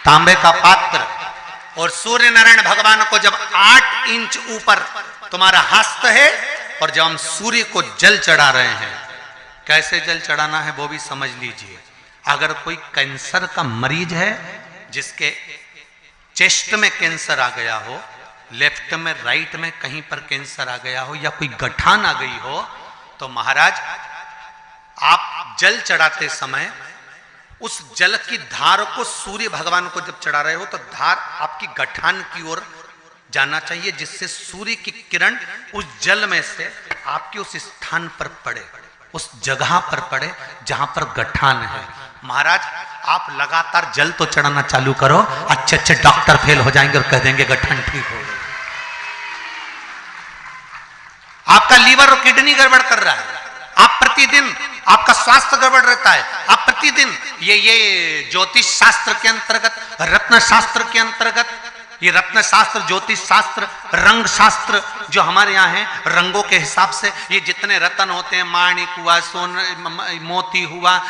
तांबे का पात्र। और सूर्य नारायण भगवान को जब 8 इंच ऊपर तुम्हारा हस्त है, और जब हम सूर्य को जल चढ़ा रहे हैं, कैसे जल चढ़ाना है वो भी समझ लीजिए। अगर कोई कैंसर का मरीज है, जिसके चेस्ट में कैंसर आ गया हो, लेफ्ट में, राइट में कहीं पर कैंसर आ गया हो, या कोई गठान आ गई हो, तो महाराज आप जल चढ़ाते समय उस जल की धार को सूर्य भगवान को जब चढ़ा रहे हो, तो धार आपकी गठान की ओर जाना चाहिए, जिससे सूर्य की किरण उस जल में से आपके उस स्थान पर पड़े, उस जगह पर पड़े जहां पर गठान है। महाराज आप लगातार जल तो चढ़ाना चालू करो, अच्छे अच्छे डॉक्टर फेल हो जाएंगे और कह देंगे गठान ठीक हो गई। आपका लीवर और किडनी गड़बड़ कर रहा है, आप प्रतिदिन, आपका स्वास्थ्य गड़बड़ रहता है, आप प्रतिदिन ये ज्योतिष शास्त्र के अंतर्गत, रत्न शास्त्र के अंतर्गत ये रत्न शास्त्र, ज्योतिष शास्त्र, रंग शास्त्र जो हमारे यहाँ है, रंगों के हिसाब से ये जितने रत्न होते हैं, माणिक हुआ, सोन मोती हुआ,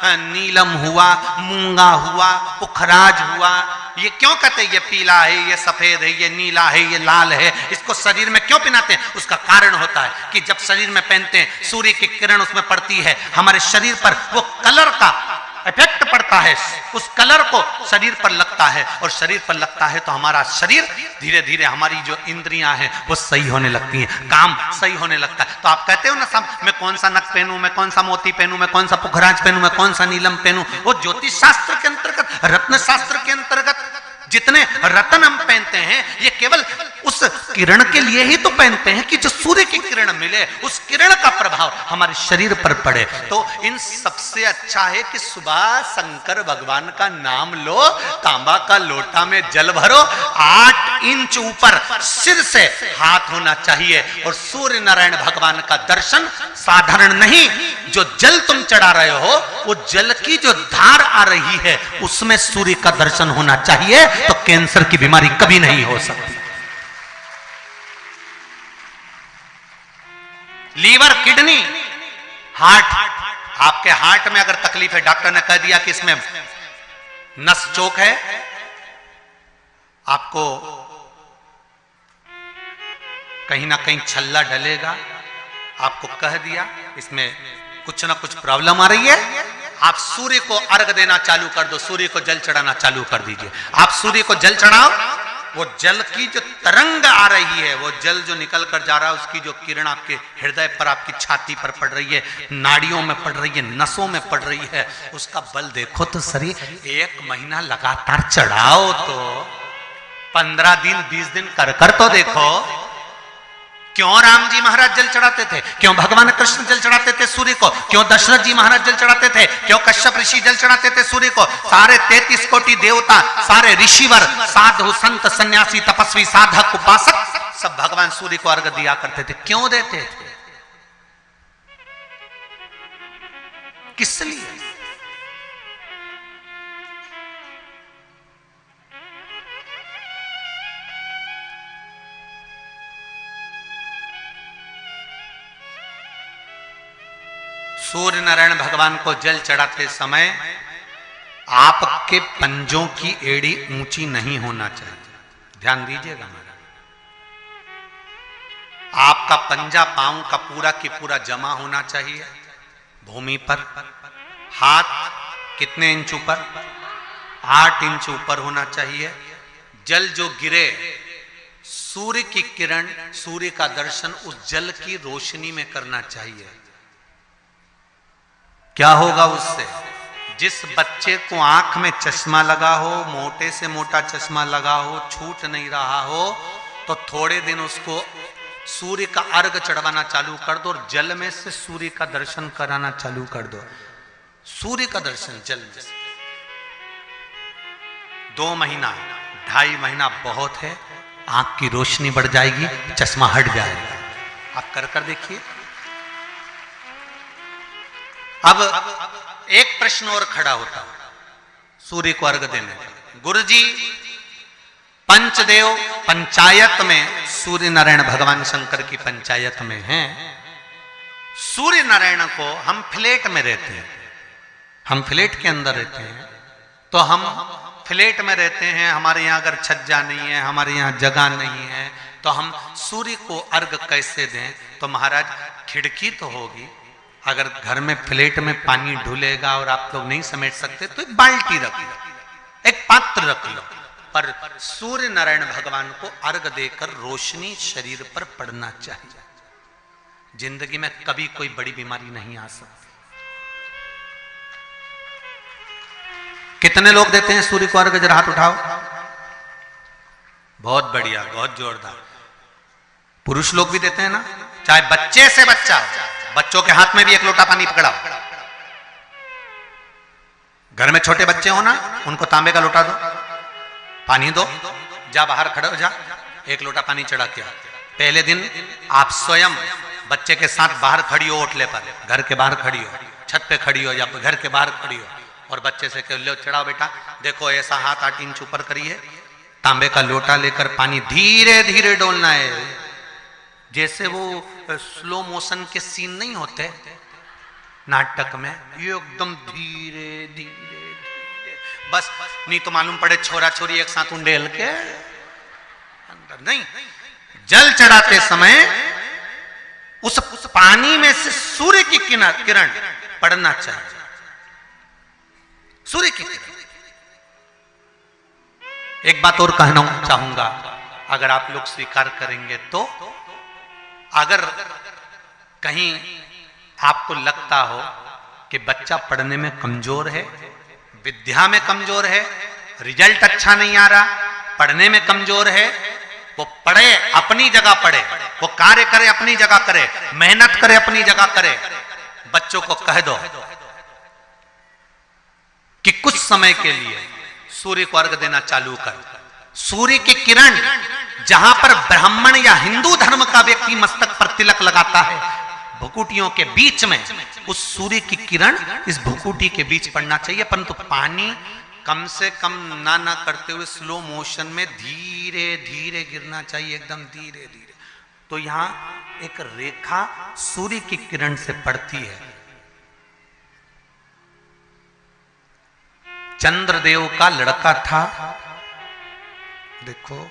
नीलम हुआ, मूंगा हुआ, पुखराज हुआ, ये क्यों कहते हैं ये पीला है, ये सफेद है, ये नीला है, ये लाल है, इसको शरीर में क्यों पहनाते हैं? उसका कारण होता है कि जब शरीर में पहनते हैं सूर्य की किरण उसमें पड़ती है, हमारे शरीर पर वो कलर का इफेक्ट पड़ता है, उस कलर को शरीर पर लगता है, और शरीर पर लगता है तो हमारा शरीर धीरे धीरे, हमारी जो इंद्रियां हैं वो सही होने लगती हैं, काम सही होने लगता है। तो आप कहते हो ना सब, मैं कौन सा नक पहनूं, मैं कौन सा मोती पहनूं, मैं कौन सा पुखराज पहनूं, मैं कौन सा नीलम पहनूं, वो ज्योतिष शास्त्र के अंतर्गत, रत्न शास्त्र के अंतर्गत जितने रत्न हम पहनते हैं ये केवल उस किरण के लिए ही तो पहनते हैं कि जो सूर्य की किरण मिले, उस किरण का प्रभाव हमारे शरीर पर पड़े। तो इन सबसे अच्छा है कि सुबह शंकर भगवान का नाम लो, तांबा का लोटा में जल भरो, 8 इंच ऊपर सिर से हाथ होना चाहिए, और सूर्य नारायण भगवान का दर्शन साधारण नहीं, जो जल तुम चढ़ा रहे हो वो जल की जो धार आ रही है उसमें सूर्य का दर्शन होना चाहिए, तो कैंसर की बीमारी कभी नहीं हो सकती। लीवर, किडनी, हार्ट, आपके हार्ट में अगर तकलीफ है, डॉक्टर ने कह दिया कि इसमें नस चोक है, आपको कहीं ना कहीं छल्ला डलेगा, आपको कह दिया इसमें कुछ ना कुछ प्रॉब्लम आ रही है, आप सूर्य को अर्घ देना चालू कर दो, सूर्य को जल चढ़ाना चालू कर दीजिए। आप सूर्य को जल चढ़ाओ, वो जल की जो तरंग आ रही है, वो जल जो निकल कर जा रहा है, उसकी जो किरण आपके हृदय पर, आपकी छाती पर पड़ रही है, नाड़ियों में पड़ रही है, नसों में पड़ रही है, उसका बल देखो तो शरीर 1 महीना लगातार चढ़ाओ तो 15 दिन 20 दिन कर तो देखो। क्यों राम जी महाराज जल चढ़ाते थे, क्यों भगवान कृष्ण जल चढ़ाते थे सूर्य को, क्यों दशरथ जी महाराज जल चढ़ाते थे, क्यों कश्यप ऋषि जल चढ़ाते थे सूर्य को, सारे 33 कोटि देवता, सारे ऋषिवर, साधु संत सन्यासी तपस्वी साधक उपासक सब भगवान सूर्य को अर्घ दिया करते थे। क्यों देते थे, किस लिए? सूर्य नारायण भगवान को जल चढ़ाते समय आपके पंजों की एड़ी ऊंची नहीं होना चाहिए, ध्यान दीजिएगा मेरा। आपका पंजा पांव का पूरा की पूरा जमा होना चाहिए भूमि पर। हाथ कितने इंच ऊपर? 8 इंच ऊपर होना चाहिए। जल जो गिरे, सूर्य की किरण, सूर्य का दर्शन उस जल की रोशनी में करना चाहिए। क्या होगा उससे? जिस बच्चे को आंख में चश्मा लगा हो, मोटे से मोटा चश्मा लगा हो, छूट नहीं रहा हो, तो थोड़े दिन उसको सूर्य का अर्घ चढ़वाना चालू कर दो और जल में से सूर्य का दर्शन कराना चालू कर दो। सूर्य का दर्शन जल में से 2 महीना 2.5 महीना बहुत है, आंख की रोशनी बढ़ जाएगी, चश्मा हट जाएगा। आप कर देखिए। अब एक प्रश्न और खड़ा होता है सूर्य को अर्घ देने का। गुरुजी, पंचदेव पंचायत में सूर्य नारायण भगवान शंकर की पंचायत में हैं। सूर्य नारायण को हम फ्लैट में रहते हैं, हम फ्लैट के अंदर रहते हैं, तो हम फ्लैट में रहते हैं, हमारे यहाँ अगर छज्जा नहीं है, हमारे यहाँ जगह नहीं है, तो हम सूर्य को अर्घ कैसे दें? तो महाराज खिड़की तो होगी, अगर घर में फ्लैट में पानी ढुलेगा और आप लोग नहीं समेट सकते तो एक बाल्टी रख लो, एक पात्र रख लो, पर सूर्य नारायण भगवान को अर्घ देकर रोशनी शरीर पर पड़ना चाहिए। जिंदगी में कभी कोई बड़ी बीमारी नहीं आ सकती। कितने लोग देते हैं सूर्य को अर्घ? जरा हाथ उठाओ। बहुत बढ़िया, बहुत जोरदार। पुरुष लोग भी देते हैं ना, चाहे बच्चे से बच्चा हो, बच्चों के हाथ में भी 1 लोटा पानी पकड़ाओ। घर में छोटे बच्चे हो ना, उनको तांबे का लोटा दो, पानी दो, जा बाहर खड़े हो जा, 1 लोटा पानी चढ़ा के। पहले दिन आप स्वयं बच्चे के साथ बाहर खड़ी हो, ओटले पर, घर के बाहर खड़ी हो, छत पे खड़ी हो या घर के बाहर खड़ी हो, और बच्चे से कह लो चढ़ाओ बेटा, देखो ऐसा हाथ 8 इंच ऊपर करिए, तांबे का लोटा लेकर पानी धीरे धीरे डोलना है, जैसे वो स्लो मोशन के सीन नहीं होते नाटक में, ये एकदम धीरे धीरे धीरे, बस नहीं तो मालूम पड़े छोरा छोरी एक साथ उंडेल के अंदर नहीं। जल चढ़ाते समय उस पानी में से सूर्य की किरण पड़ना चाहिए, सूर्य की किरण। एक बात और कहना चाहूंगा, अगर आप लोग स्वीकार करेंगे तो, अगर कहीं आपको लगता हो कि बच्चा पढ़ने में कमजोर है, विद्या में कमजोर है, रिजल्ट अच्छा नहीं आ रहा, पढ़ने में कमजोर है, वो पढ़े, अपनी जगह पढ़े, वो कार्य करे अपनी जगह करे, मेहनत करे अपनी जगह करे। बच्चों को कह दो कि कुछ समय के लिए सूर्य को अर्घ देना चालू कर। सूर्य की किरण जहां पर ब्राह्मण या हिंदू धर्म का व्यक्ति मस्तक पर तिलक लगाता है, भुकुटियों के बीच में उस सूर्य की किरण इस भुकुटी के बीच पड़ना चाहिए, परंतु पानी कम से कम ना करते हुए स्लो मोशन में धीरे धीरे गिरना चाहिए, एकदम धीरे धीरे। तो यहां एक रेखा सूर्य की किरण से पड़ती है। चंद्रदेव का लड़का था, देखो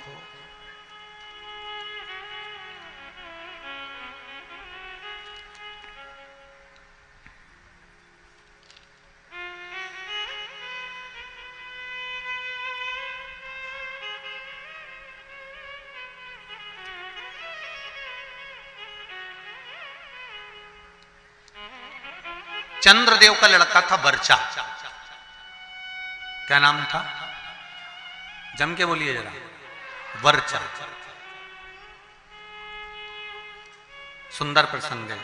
चंद्रदेव का लड़का था वर्चा। क्या नाम था? जम के बोलिए जरा। वर्चा। सुंदर प्रसंग है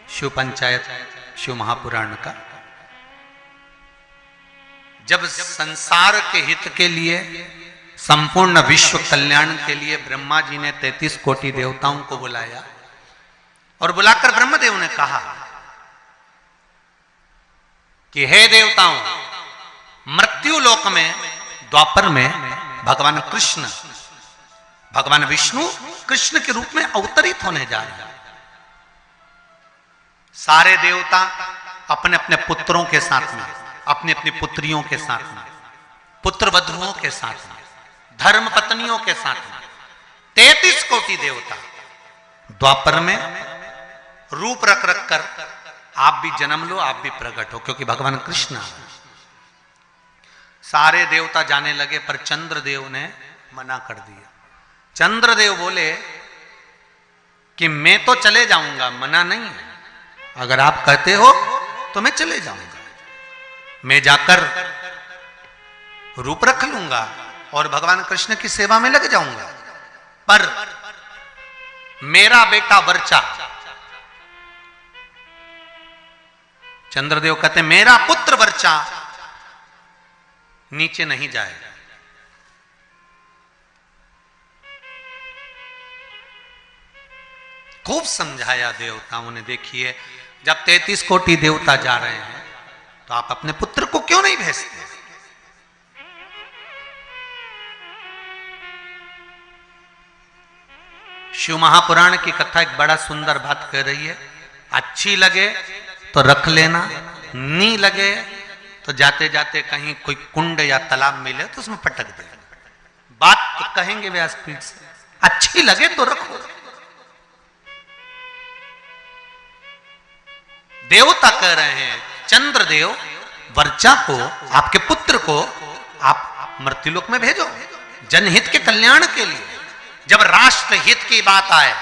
शिव पंचायत, शिव महापुराण का। जब संसार के हित के लिए, संपूर्ण विश्व कल्याण के लिए ब्रह्मा जी ने 33 कोटि देवताओं को बुलाया, और बुलाकर ब्रह्मदेव ने कहा कि हे देवताओं, मृत्यु लोक में द्वापर में भगवान कृष्ण, भगवान विष्णु कृष्ण के रूप में अवतरित होने जा रहे हैं। सारे देवता अपने अपने पुत्रों के साथ में, अपनी अपनी पुत्रियों के साथ में, पुत्र वधुओं के साथ में, धर्म पत्नियों के साथ में, 33 कोटि देवता द्वापर में रूप रख रख कर आप भी जन्म लो, आप भी प्रकट हो, क्योंकि भगवान कृष्ण। सारे देवता जाने लगे, पर चंद्रदेव ने मना कर दिया। चंद्रदेव बोले कि मैं तो चले जाऊंगा, मना नहीं है, अगर आप कहते हो तो मैं चले जाऊंगा, मैं जाकर रूप रख लूंगा और भगवान कृष्ण की सेवा में लग जाऊंगा, पर मेरा बेटा वर्चा, चंद्रदेव कहते मेरा पुत्र वर्चा नीचे नहीं जाएगा। खूब समझाया देवताओं ने। देखिए, जब 33 कोटि देवता जा रहे हैं तो आप अपने पुत्र को क्यों नहीं भेजते? शिव महापुराण की कथा एक बड़ा सुंदर बात कह रही है, अच्छी लगे तो रख लेना, नहीं लगे तो जाते जाते कहीं कोई कुंड या तालाब मिले तो उसमें पटक देना। बात तो कहेंगे व्यासपीठ से, अच्छी लगे तो रखो। देवता कह रहे हैं चंद्रदेव वर्चा को, आपके पुत्र को आप मृत्युलोक में भेजो, जनहित के कल्याण के लिए। जब राष्ट्र हित की बात आए,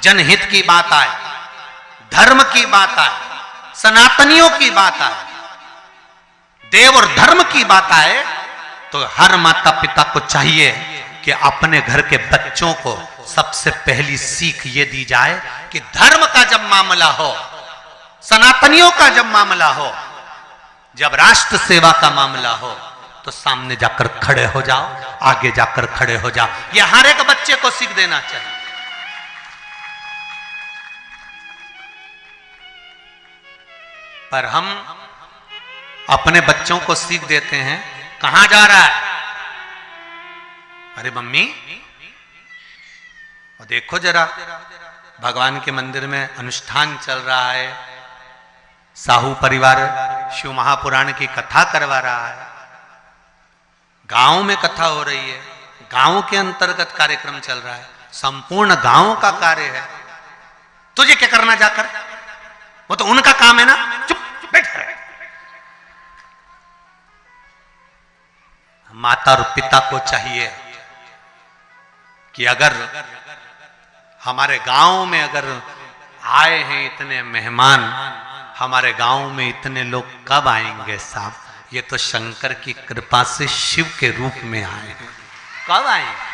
जनहित की बात आए, धर्म की बात आए, सनातनियों की बात आए, देव और धर्म की बात आए, तो हर माता पिता को चाहिए कि अपने घर के बच्चों को सबसे पहली सीख ये दी जाए कि धर्म का जब मामला हो, सनातनियों का जब मामला हो, जब राष्ट्र सेवा का मामला हो, तो सामने जाकर खड़े हो जाओ, आगे जाकर खड़े हो जाओ। यह हर एक बच्चे को सीख देना चाहिए। पर हम अपने बच्चों को सीख देते हैं, कहां जा रहा है, अरे मम्मी, और देखो जरा, भगवान के मंदिर में अनुष्ठान चल रहा है, साहू परिवार शिव महापुराण की कथा करवा रहा है, गांव में कथा हो रही है, गांव के अंतर्गत कार्यक्रम चल रहा है, संपूर्ण गांव का कार्य है। तुझे क्या करना जाकर? वो तो उनका काम है ना। चुप बैठ। माता और पिता को चाहिए कि अगर हमारे गांव में अगर आए हैं इतने मेहमान, हमारे गांव में इतने लोग कब आएंगे साहब? ये तो शंकर की कृपा से शिव के रूप में आए हैं, कब आएंगे?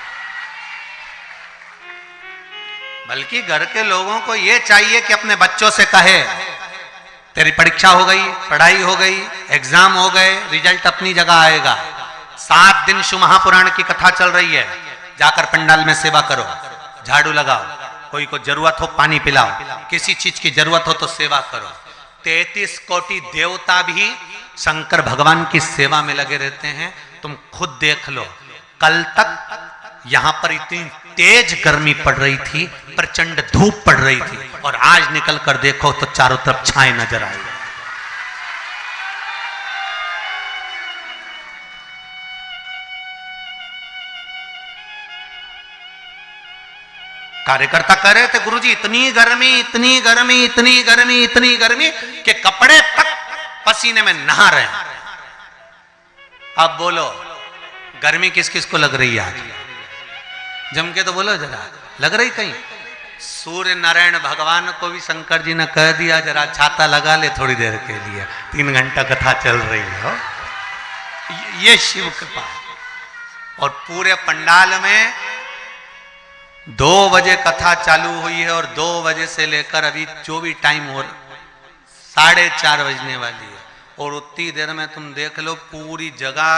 बल्कि घर के लोगों को यह चाहिए कि अपने बच्चों से कहे, तेरी परीक्षा हो गई, पढ़ाई हो गई, एग्जाम हो गए, रिजल्ट अपनी जगह आएगा। 7 दिन शिव महापुराण की कथा चल रही है, जाकर पंडाल में सेवा करो, झाड़ू लगाओ, कोई को जरूरत हो पानी पिलाओ, किसी चीज की जरूरत हो तो सेवा करो। 33 कोटि देवता भी शंकर भगवान की सेवा में लगे रहते हैं। तुम खुद देख लो, कल तक यहां पर इतनी तेज गर्मी पड़ रही थी, प्रचंड धूप पड़ रही थी, और आज निकल कर देखो तो चारों तरफ छाए नजर आए। कार्यकर्ता कह रहे थे, गुरुजी इतनी गर्मी, इतनी गर्मी, इतनी गर्मी, इतनी गर्मी कि कपड़े तक पसीने में नहा रहे हैं। अब बोलो, गर्मी किस किस को लग रही है आज? जम के तो बोलो जरा, लग रही कहीं? सूर्य नारायण भगवान को भी शंकर जी ने कह दिया, जरा छाता लगा ले थोड़ी देर के लिए, 3 घंटा कथा चल रही है। ये शिव कृपा। और पूरे पंडाल में 2 बजे कथा चालू हुई है, और 2 बजे से लेकर अभी जो भी टाइम हो 4:30 बजने वाली है, और उतनी देर में तुम देख लो पूरी जगह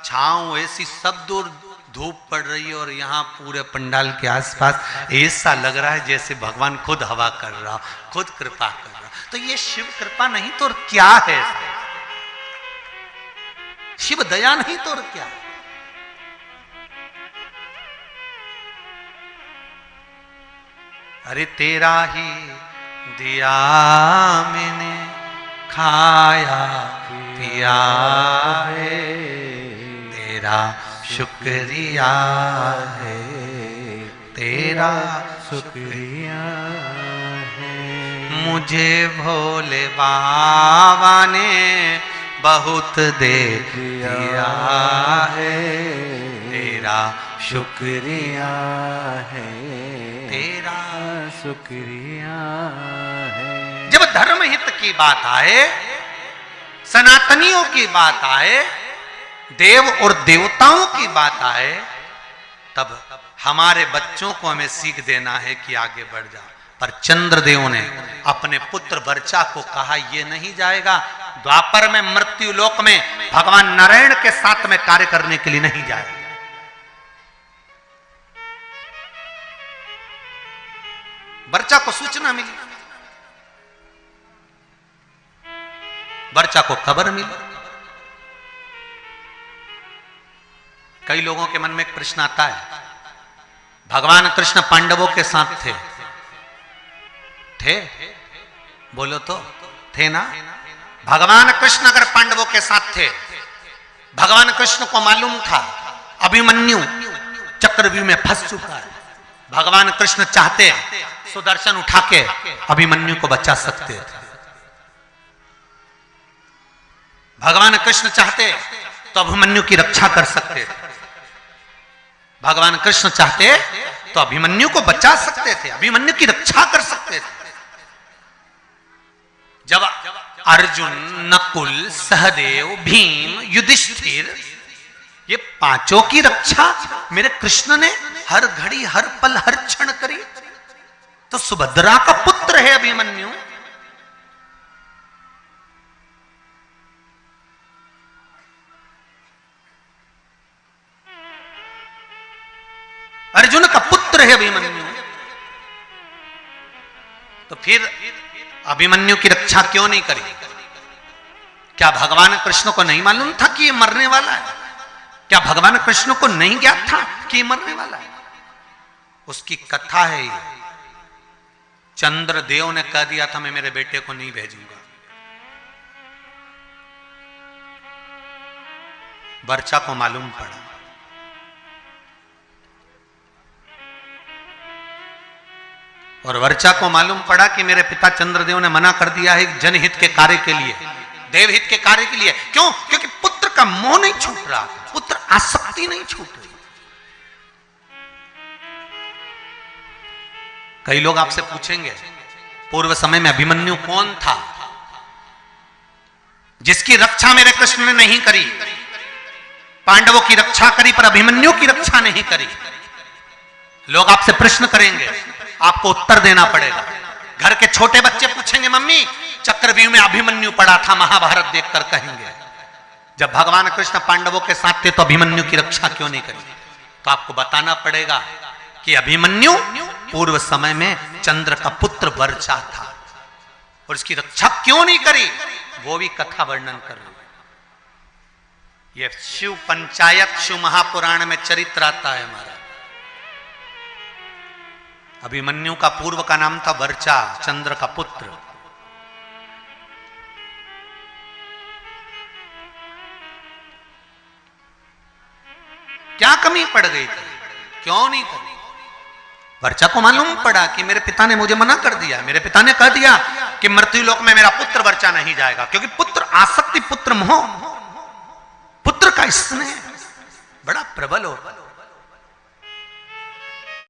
छांव ऐसी, सब दूर धूप पड़ रही है, और यहाँ पूरे पंडाल के आसपास ऐसा लग रहा है जैसे भगवान खुद हवा कर रहा, खुद कृपा कर रहा। तो ये शिव कृपा नहीं तो और क्या है? शिव दया नहीं तो और क्या? अरे तेरा ही दिया मैंने खाया पिया है, तेरा शुक्रिया है, तेरा शुक्रिया है। मुझे भोले बाबा ने बहुत दे दिया है, तेरा शुक्रिया है, तेरा शुक्रिया है। जब धर्म हित की बात आए, सनातनियों की बात आए, देव और देवताओं की बात आए, तब हमारे बच्चों को हमें सीख देना है कि आगे बढ़ जा। पर चंद्रदेव ने अपने पुत्र वर्चा को कहा, यह नहीं जाएगा, द्वापर में मृत्यु लोक में भगवान नारायण के साथ में कार्य करने के लिए नहीं जाएगा। वर्चा को सूचना मिली, वर्चा को खबर मिली। कई लोगों के मन में एक प्रश्न आता है, भगवान कृष्ण पांडवों के साथ थे? बोलो तो, थे ना? भगवान कृष्ण अगर पांडवों के साथ थे, भगवान कृष्ण को मालूम था अभिमन्यु चक्रव्यूह में फंस चुका है, भगवान कृष्ण चाहते सुदर्शन उठा के अभिमन्यु को बचा सकते थे। भगवान कृष्ण चाहते तो अभिमन्यु की रक्षा कर सकते थे, भगवान कृष्ण चाहते तो अभिमन्यु को बचा सकते थे, अभिमन्यु की रक्षा कर सकते थे। जब अर्जुन, नकुल, सहदेव, भीम, युधिष्ठिर, ये 5 की रक्षा मेरे कृष्ण ने हर घड़ी, हर पल, हर क्षण करी, तो सुभद्रा का पुत्र है अभिमन्यु। अर्जुन का पुत्र है अभिमन्यु, तो फिर अभिमन्यु की रक्षा क्यों नहीं करी? क्या भगवान कृष्ण को नहीं मालूम था कि ये मरने वाला है? क्या भगवान कृष्ण को नहीं ज्ञात था कि ये मरने वाला है? उसकी कथा है ये। चंद्रदेव ने कह दिया था मैं मेरे बेटे को नहीं भेजूंगा। वर्चा को मालूम पड़ा, और वर्चा को मालूम पड़ा कि मेरे पिता चंद्रदेव ने मना कर दिया है जनहित के कार्य के लिए, देवहित के कार्य के लिए। क्यों? क्योंकि पुत्र का मोह नहीं छूट रहा, पुत्र आसक्ति नहीं छूट रही। कई लोग आपसे पूछेंगे पूर्व समय में अभिमन्यु कौन था जिसकी रक्षा मेरे कृष्ण ने नहीं करी? पांडवों की रक्षा करी पर अभिमन्यु की रक्षा नहीं करी। लोग आपसे प्रश्न करेंगे, आपको उत्तर देना पड़ेगा। घर के छोटे बच्चे पूछेंगे मम्मी चक्रव्यूह में अभिमन्यु पड़ा था, महाभारत देखकर कहेंगे जब भगवान कृष्ण पांडवों के साथ थे तो अभिमन्यु की रक्षा क्यों नहीं करी? तो आपको बताना पड़ेगा कि अभिमन्यु पूर्व समय में चंद्र का पुत्र वर्चा था और इसकी रक्षा क्यों नहीं करी, वो भी कथा वर्णन कर रहे। ये शिव पंचायत शिव महापुराण में चरित्र आता है हमारा। अभिमन्यु का पूर्व का नाम था वर्चा, चंद्र का पुत्र। क्या कमी पड़ गई थी, क्यों नहीं करी? वर्चा को मालूम पड़ा कि मेरे पिता ने मुझे मना कर दिया, मेरे पिता ने कह दिया कि मृत्युलोक में मेरा पुत्र वर्चा नहीं जाएगा, क्योंकि पुत्र आसक्ति, पुत्र मोह, पुत्र का स्नेह बड़ा प्रबल हो।